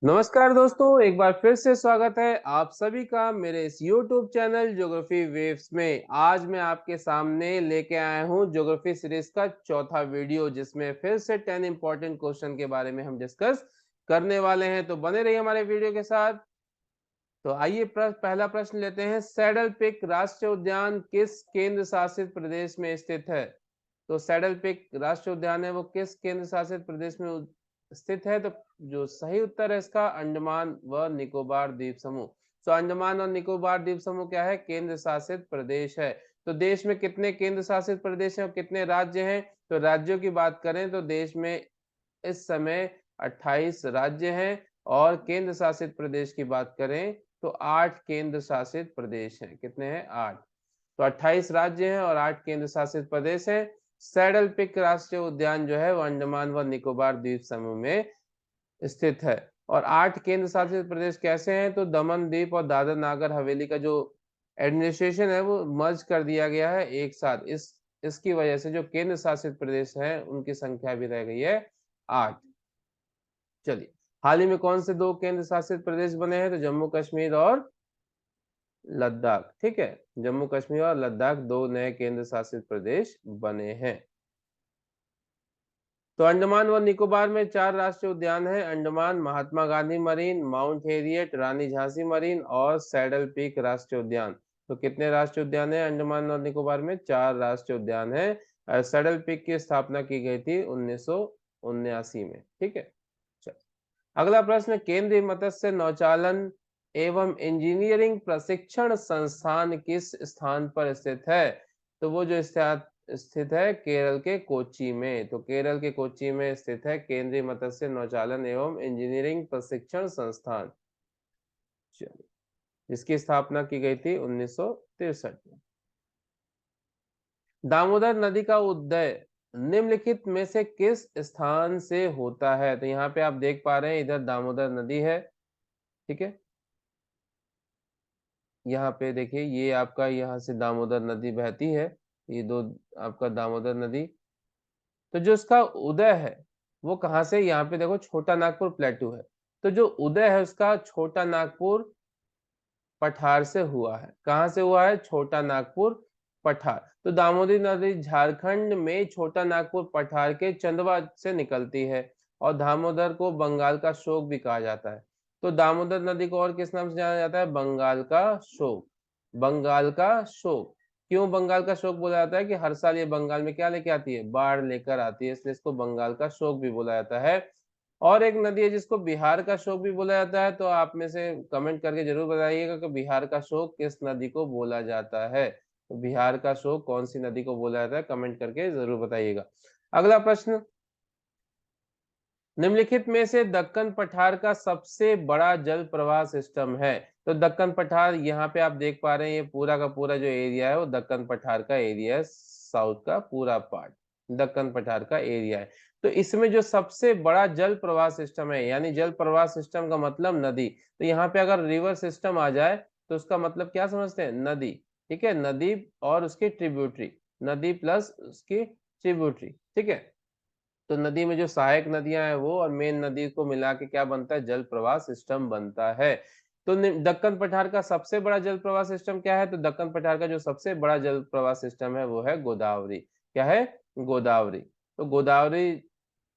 नमस्कार दोस्तों, एक बार फिर से स्वागत है आप सभी का मेरे इस YouTube चैनल ज्योग्राफी वेव्स में। आज मैं आपके सामने लेके आया हूँ ज्योग्राफी सीरीज का चौथा वीडियो, जिसमें फिर से 10 इंपॉर्टेंट क्वेश्चन के बारे में हम डिस्कस करने वाले हैं। तो बने रहिए हमारे वीडियो के साथ। तो आइए पहला प्रश्न लेते हैं। सैडल पिक राष्ट्रीय उद्यान किस केंद्र शासित प्रदेश में स्थित है? तो सैडल पिक राष्ट्रीय उद्यान है वो किस केंद्र शासित प्रदेश में स्थित है? तो जो सही उत्तर है इसका अंडमान व निकोबार द्वीप समूह। तो अंडमान और निकोबार द्वीप समूह क्या है? केंद्र शासित प्रदेश है। तो देश में कितने केंद्र शासित प्रदेश हैं और कितने राज्य हैं? तो राज्यों की बात करें तो देश में इस समय 28 राज्य हैं और केंद्र शासित प्रदेश की बात करें तो 8 केंद्र शासित प्रदेश हैं। कितने हैं? 8। तो 28 राज्य हैं और 8 केंद्र शासित प्रदेश हैं। सैडल पिक राष्ट्रीय उद्यान जो है वो अंडमान व निकोबार द्वीप समूह में स्थित है। और 8 केंद्र शासित प्रदेश कैसे हैं? तो दमन द्वीप और दादर नागर हवेली का जो एडमिनिस्ट्रेशन है वो मर्ज कर दिया गया है एक साथ। इसकी वजह से जो केंद्र शासित प्रदेश हैं उनकी संख्या भी रह गई है 8। चलिए, हाल ही में कौन से 2 केंद्र शासित प्रदेश बने हैं? तो जम्मू कश्मीर और लद्दाख। ठीक है, जम्मू कश्मीर और लद्दाख 2 नए केंद्र शासित प्रदेश बने हैं। तो अंडमान व निकोबार में 4 राष्ट्रीय उद्यान हैं। Andaman Mahatma Gandhi marine, mount Harriet, रानी झांसी मरीन और सैडल पीक राष्ट्रीय उद्यान। तो कितने राष्ट्रीय उद्यान हैं अंडमान और निकोबार में? 4 राष्ट्रीय उद्यान हैं। सैडल पीक की स्थापना की गई थी 1979 में। ठीक है, चलिए अगला प्रश्न। केंद्रीय मत्स्य नौचालन एवं इंजीनियरिंग प्रशिक्षण संस्थान किस स्थान पर स्थित है? तो वो जो स्थित है केरल के कोच्चि में। तो केरल के कोच्चि में स्थित है केंद्रीय मत्स्य नौचालन एवं इंजीनियरिंग प्रशिक्षण संस्थान, जिसकी स्थापना की गई थी 1963 में। दामोदर नदी का उदय निम्नलिखित में से किस स्थान से होता है? तो यहाँ पे आप देख पा रहे हैं इधर दामोदर नदी है। ठीक है, यहाँ पे देखिए ये आपका यहाँ से दामोदर नदी बहती है। ये दो आपका दामोदर नदी। तो जो इसका उदय है वो कहाँ से? यहाँ पे देखो छोटा नागपुर प्लेटू है। तो जो उदय है उसका छोटा नागपुर पठार से हुआ है। कहाँ से हुआ है? छोटा नागपुर पठार। तो दामोदरी नदी झारखंड में छोटा नागपुर पठार के चंदवा से निकलती है और दामोदर को बंगाल का शोक भी कहा जाता है। तो दामोदर नदी को और किस नाम से जाना जाता है? बंगाल का शोक। बंगाल का शोक। क्यों बंगाल का शोक बोला जाता है? कि हर साल ये बंगाल में क्या लेके आती है? बाढ़ लेकर आती है, इसलिए इसको बंगाल का शोक भी बोला जाता है। और एक नदी है जिसको बिहार का शोक भी बोला जाता है। तो आप में से कमेंट करके जरूर बताइएगा कि बिहार का शोक किस नदी को बोला जाता है। तो बिहार का शोक कौन सी नदी को बोला जाता है? कमेंट करके जरूर बताइएगा। अगला प्रश्न। निम्नलिखित में से दक्कन पठार का सबसे बड़ा जल प्रवाह सिस्टम है? तो दक्कन पठार यहाँ पे आप देख पा रहे हैं, ये पूरा का पूरा जो एरिया है वो दक्कन पठार का एरिया है। साउथ का पूरा पार्ट दक्कन पठार का एरिया है। तो इसमें जो सबसे बड़ा जल प्रवाह सिस्टम है, यानी जल प्रवाह सिस्टम का मतलब नदी। तो यहाँ पे अगर रिवर सिस्टम आ जाए तो उसका मतलब क्या समझते हैं? नदी। ठीक है, नदी और उसकी ट्रिब्यूटरी, नदी प्लस उसकी ट्रिब्यूटरी। ठीक है, तो नदी में जो सहायक नदियां हैं वो और मेन नदी को मिला के क्या बनता है? जल प्रवाह सिस्टम बनता है। तो दक्कन पठार का सबसे बड़ा जल प्रवाह सिस्टम क्या है? तो दक्कन पठार का जो सबसे बड़ा जल प्रवाह सिस्टम है वो है गोदावरी। क्या है? गोदावरी। तो गोदावरी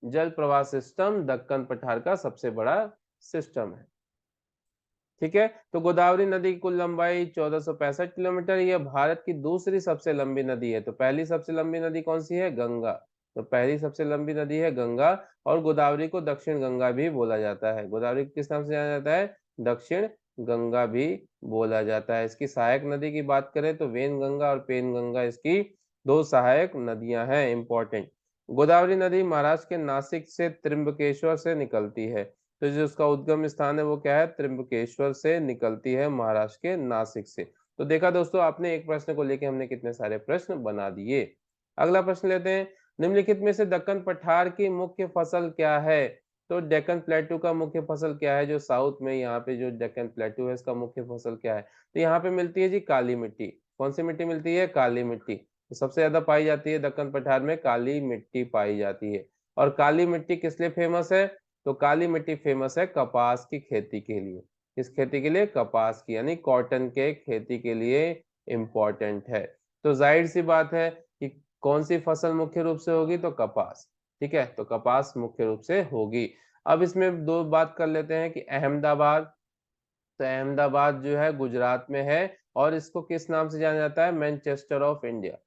जल प्रवाह सिस्टम दक्कन पठार का सबसे बड़ा सिस्टम है। ठीक है, तो गोदावरी नदी की कुल लंबाई 1465 किलोमीटर। यह भारत की दूसरी सबसे लंबी नदी है। तो पहली सबसे लंबी नदी कौन सी है? गंगा। तो पहली सबसे लंबी नदी है गंगा। और गोदावरी को दक्षिण गंगा भी बोला जाता है। गोदावरी को किस नाम से जाना जाता है? दक्षिण गंगा भी बोला जाता है। इसकी सहायक नदी की बात करें तो वेन गंगा और पेन गंगा इसकी 2 सहायक नदियां हैं इंपॉर्टेंट। गोदावरी नदी महाराष्ट्र के नासिक से त्र्यंबकेश्वर से निकलती है। तो जो उसका उद्गम स्थान है वो क्या है? त्र्यंबकेश्वर से निकलती है, महाराष्ट्र के नासिक से। तो देखा दोस्तों आपने, एक प्रश्न को लेके हमने कितने सारे प्रश्न बना दिए। अगला प्रश्न लेते हैं। निम्नलिखित में से दक्कन पठार की मुख्य फसल क्या है? तो डेक्कन प्लेटू का मुख्य फसल क्या है? जो साउथ में यहाँ पे जो डेक्कन प्लेटू है इसका मुख्य फसल क्या है? तो यहाँ पे मिलती है जी काली मिट्टी। कौन सी मिट्टी मिलती है? काली मिट्टी। तो सबसे ज्यादा पाई जाती है दक्कन पठार में, काली मिट्टी पाई जाती है। और काली मिट्टी किस लिए फेमस है? तो काली मिट्टी फेमस है कपास की खेती के लिए। किस खेती के लिए? कपास की, यानी कॉटन के खेती के लिए इम्पोर्टेंट है। तो जाहिर सी बात है कि कौन सी फसल मुख्य रूप से होगी? तो कपास। ठीक है, तो कपास मुख्य रूप से होगी। अब इसमें दो बात कर लेते हैं कि अहमदाबाद, तो अहमदाबाद जो है गुजरात में है, और इसको किस नाम से जाना जाता है? Manchester of India.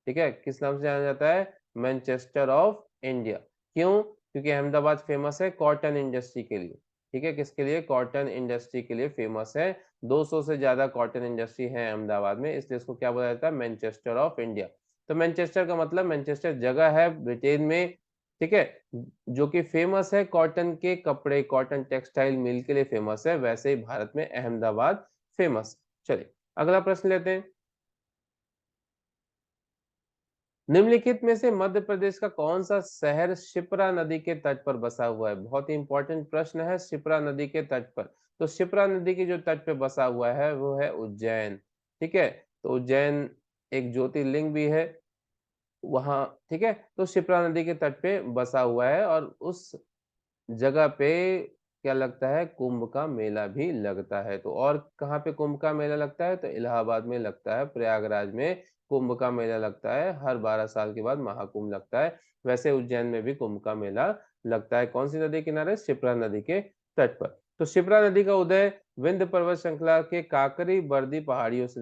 ठीक है, किस नाम से जाना जाता है? Manchester of India. क्यों? क्योंकि अहमदाबाद फेमस है कॉटन इंडस्ट्री के लिए। ठीक है, किसके लिए? कॉटन इंडस्ट्री के लिए फेमस है। 200 से ज्यादा कॉटन इंडस्ट्री है अहमदाबाद में, इसलिए इसको क्या बोला जाता है? Manchester of India. तो मैनचेस्टर का मतलब, मैनचेस्टर जगह है ब्रिटेन में, ठीक है, जो कि फेमस है कॉटन के कपड़े, कॉटन टेक्सटाइल मिल के लिए फेमस है। वैसे ही भारत में अहमदाबाद फेमस। चलिए अगला प्रश्न लेते हैं। निम्नलिखित में से मध्य प्रदेश का कौन सा शहर शिप्रा नदी के तट पर बसा हुआ है? बहुत ही इंपॉर्टेंट प्रश्न है, शिप्रा नदी के तट पर। तो शिप्रा नदी की जो तट पे बसा हुआ है वो है उज्जैन। ठीक है, तो उज्जैन एक ज्योतिर्लिंग भी है वहां। ठीक है, तो शिप्रा नदी के तट पे बसा हुआ है, और उस जगह पे क्या लगता है? कुंभ का मेला भी लगता है। तो और कहाँ पे कुंभ का मेला लगता है? तो इलाहाबाद में लगता है, प्रयागराज में कुंभ का मेला लगता है। हर 12 साल के बाद महाकुंभ लगता है। वैसे उज्जैन में भी कुंभ का मेला लगता है। कौन सी नदी किनारे? शिप्रा नदी के तट पर। तो शिप्रा नदी का उदय विंध्य पर्वत श्रृंखला के काकरी बर्दी पहाड़ियों से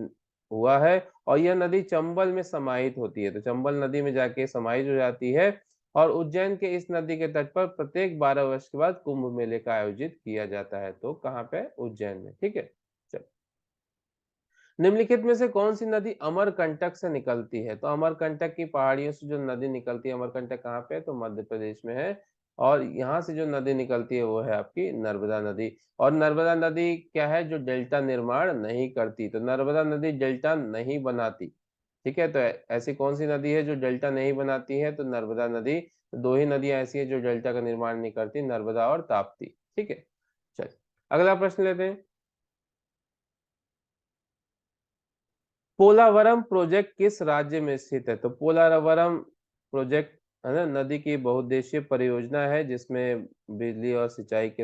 हुआ है, और यह नदी चंबल में समाहित होती है। तो चंबल नदी में जाके समाहित हो जाती है, और उज्जैन के इस नदी के तट पर प्रत्येक 12 वर्ष के बाद कुंभ मेले का आयोजित किया जाता है। तो कहाँ पे? उज्जैन में। ठीक है, चलो। निम्नलिखित में से कौन सी नदी अमरकंटक से निकलती है? तो अमरकंटक की पहाड़ियों से जो नदी निकलती है, अमरकंटक कहाँ पे है? तो मध्य प्रदेश में है। और यहाँ से जो नदी निकलती है वो है आपकी नर्मदा नदी। और नर्मदा नदी क्या है? जो डेल्टा निर्माण नहीं करती। तो नर्मदा नदी डेल्टा नहीं बनाती। ठीक है, तो ऐसी कौन सी नदी है जो डेल्टा नहीं बनाती है? तो नर्मदा नदी। दो ही नदियां ऐसी है जो डेल्टा का निर्माण नहीं करती, नर्मदा और ताप्ती। ठीक है, चलिए अगला प्रश्न लेते हैं। पोलावरम प्रोजेक्ट किस राज्य में स्थित है? तो पोलावरम प्रोजेक्ट है ना, नदी की बहुउद्देशीय परियोजना है जिसमें बिजली और सिंचाई के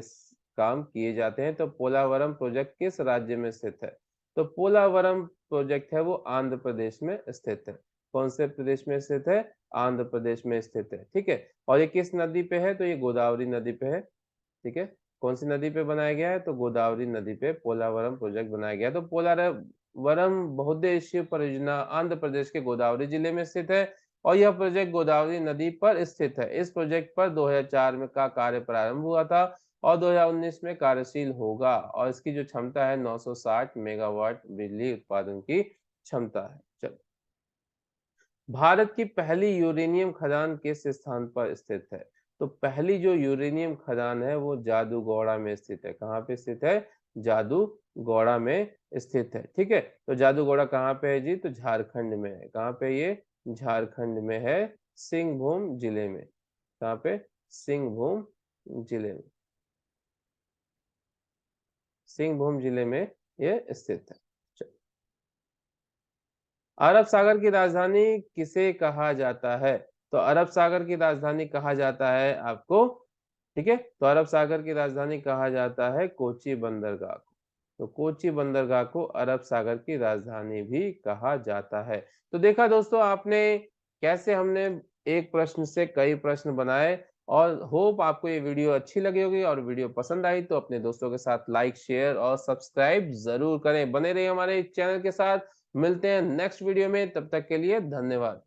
काम किए जाते हैं। तो पोलावरम प्रोजेक्ट किस राज्य में स्थित है? तो पोलावरम प्रोजेक्ट है वो आंध्र प्रदेश में स्थित है। कौन से प्रदेश में स्थित है? आंध्र प्रदेश में स्थित है। ठीक है, और ये किस नदी पे है? तो ये गोदावरी नदी पे है। ठीक है, कौन सी नदी पे बनाया गया है? तो गोदावरी नदी पे पोलावरम प्रोजेक्ट बनाया गया है। तो पोलावरम बहुउद्देशीय परियोजना आंध्र प्रदेश के गोदावरी जिले में स्थित है, और यह प्रोजेक्ट गोदावरी नदी पर स्थित है। इस प्रोजेक्ट पर 2004 में का कार्य प्रारंभ हुआ था, और 2019 में कार्यशील होगा, और इसकी जो क्षमता है 960 मेगावाट बिजली उत्पादन की क्षमता है। चलो, भारत की पहली यूरेनियम खदान किस स्थान पर स्थित है? तो पहली जो यूरेनियम खदान है वो जादूगौड़ा में स्थित है। कहाँ पे स्थित है? जादूगौड़ा में स्थित है। ठीक है, तो जादूगौड़ा कहाँ पे है जी? तो झारखंड में है। कहाँ पे ये? झारखंड में है, सिंहभूम जिले में। कहाँ पे? सिंहभूम जिले में। सिंहभूम जिले में ये स्थित है। अरब सागर की राजधानी किसे कहा जाता है? तो अरब सागर की राजधानी कहा जाता है आपको, ठीक है, तो अरब सागर की राजधानी कहा जाता है कोची बंदरगाह को। तो कोची बंदरगाह को अरब सागर की राजधानी भी कहा जाता है। तो देखा दोस्तों आपने कैसे हमने एक प्रश्न से कई प्रश्न बनाए, और होप आपको ये वीडियो अच्छी लगी होगी, और वीडियो पसंद आई तो अपने दोस्तों के साथ लाइक शेयर और सब्सक्राइब जरूर करें। बने रहिए हमारे चैनल के साथ। मिलते हैं नेक्स्ट वीडियो में, तब तक के लिए धन्यवाद।